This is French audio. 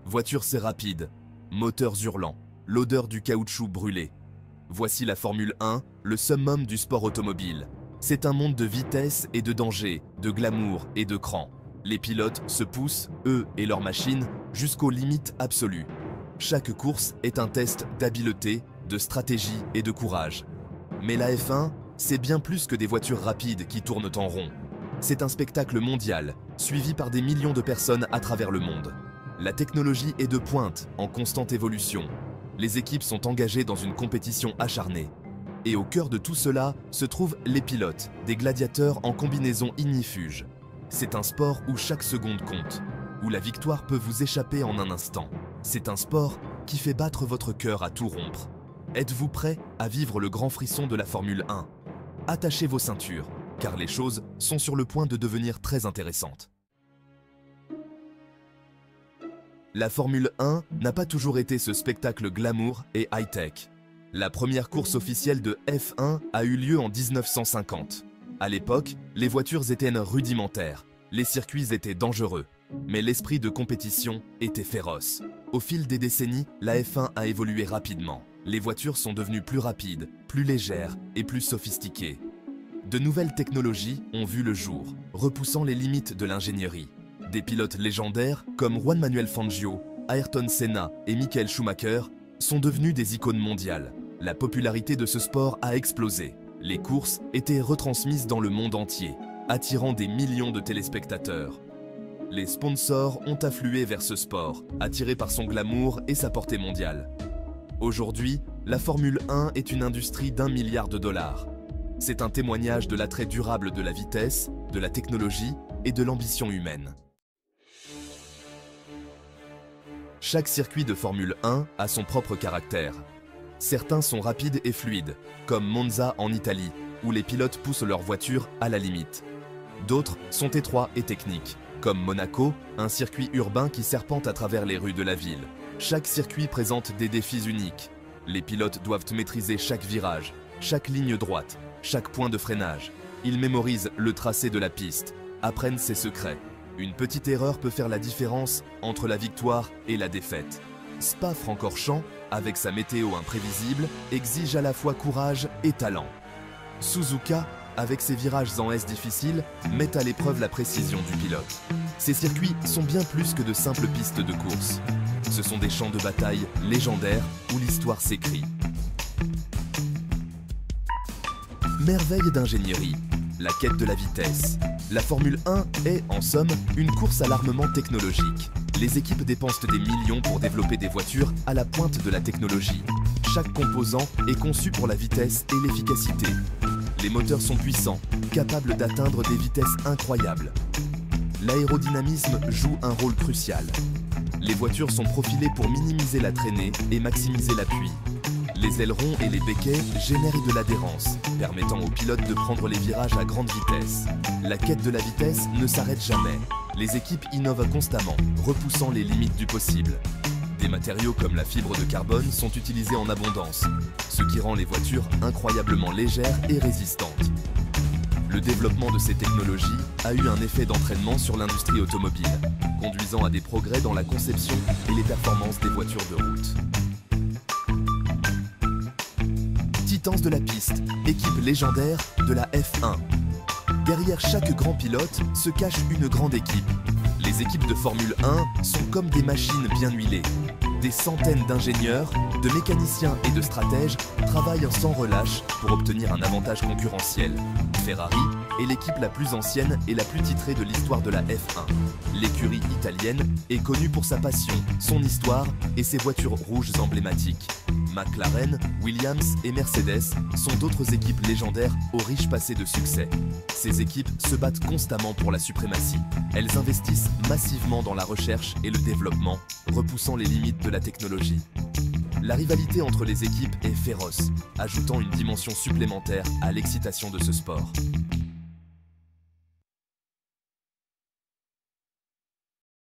Voiture c'est rapide, moteurs hurlants, l'odeur du caoutchouc brûlé. Voici la Formule 1, le summum du sport automobile. C'est un monde de vitesse et de danger, de glamour et de cran. Les pilotes se poussent, eux et leurs machines, jusqu'aux limites absolues. Chaque course est un test d'habileté, de stratégie et de courage. Mais la F1, c'est bien plus que des voitures rapides qui tournent en rond. C'est un spectacle mondial, suivi par des millions de personnes à travers le monde. La technologie est de pointe, en constante évolution. Les équipes sont engagées dans une compétition acharnée. Et au cœur de tout cela se trouvent les pilotes, des gladiateurs en combinaison ignifuge. C'est un sport où chaque seconde compte, où la victoire peut vous échapper en un instant. C'est un sport qui fait battre votre cœur à tout rompre. Êtes-vous prêt à vivre le grand frisson de la Formule 1? Attachez vos ceintures, car les choses sont sur le point de devenir très intéressantes. La Formule 1 n'a pas toujours été ce spectacle glamour et high-tech. La première course officielle de F1 a eu lieu en 1950. À l'époque, les voitures étaient rudimentaires, les circuits étaient dangereux, mais l'esprit de compétition était féroce. Au fil des décennies, la F1 a évolué rapidement. Les voitures sont devenues plus rapides, plus légères et plus sophistiquées. De nouvelles technologies ont vu le jour, repoussant les limites de l'ingénierie. Des pilotes légendaires comme Juan Manuel Fangio, Ayrton Senna et Michael Schumacher sont devenus des icônes mondiales. La popularité de ce sport a explosé. Les courses étaient retransmises dans le monde entier, attirant des millions de téléspectateurs. Les sponsors ont afflué vers ce sport, attirés par son glamour et sa portée mondiale. Aujourd'hui, la Formule 1 est une industrie d'1 milliard de dollars. C'est un témoignage de l'attrait durable de la vitesse, de la technologie et de l'ambition humaine. Chaque circuit de Formule 1 a son propre caractère. Certains sont rapides et fluides, comme Monza en Italie, où les pilotes poussent leur voiture à la limite. D'autres sont étroits et techniques, comme Monaco, un circuit urbain qui serpente à travers les rues de la ville. Chaque circuit présente des défis uniques. Les pilotes doivent maîtriser chaque virage, chaque ligne droite, chaque point de freinage. Ils mémorisent le tracé de la piste, apprennent ses secrets. Une petite erreur peut faire la différence entre la victoire et la défaite. Spa-Francorchamps, avec sa météo imprévisible, exige à la fois courage et talent. Suzuka, avec ses virages en S difficiles, met à l'épreuve la précision du pilote. Ces circuits sont bien plus que de simples pistes de course. Ce sont des champs de bataille légendaires où l'histoire s'écrit. Merveille d'ingénierie, la quête de la vitesse. La Formule 1 est, en somme, une course à l'armement technologique. Les équipes dépensent des millions pour développer des voitures à la pointe de la technologie. Chaque composant est conçu pour la vitesse et l'efficacité. Les moteurs sont puissants, capables d'atteindre des vitesses incroyables. L'aérodynamisme joue un rôle crucial. Les voitures sont profilées pour minimiser la traînée et maximiser l'appui. Les ailerons et les béquets génèrent de l'adhérence, permettant aux pilotes de prendre les virages à grande vitesse. La quête de la vitesse ne s'arrête jamais. Les équipes innovent constamment, repoussant les limites du possible. Des matériaux comme la fibre de carbone sont utilisés en abondance, ce qui rend les voitures incroyablement légères et résistantes. Le développement de ces technologies a eu un effet d'entraînement sur l'industrie automobile, conduisant à des progrès dans la conception et les performances des voitures de route. Titans de la piste, équipe légendaire de la F1. Derrière chaque grand pilote se cache une grande équipe. Les équipes de Formule 1 sont comme des machines bien huilées. Des centaines d'ingénieurs, de mécaniciens et de stratèges travaillent sans relâche pour obtenir un avantage concurrentiel. Ferrari est l'équipe la plus ancienne et la plus titrée de l'histoire de la F1. L'écurie italienne est connue pour sa passion, son histoire et ses voitures rouges emblématiques. McLaren, Williams et Mercedes sont d'autres équipes légendaires au riche passé de succès. Ces équipes se battent constamment pour la suprématie. Elles investissent massivement dans la recherche et le développement, repoussant les limites de la technologie. La rivalité entre les équipes est féroce, ajoutant une dimension supplémentaire à l'excitation de ce sport.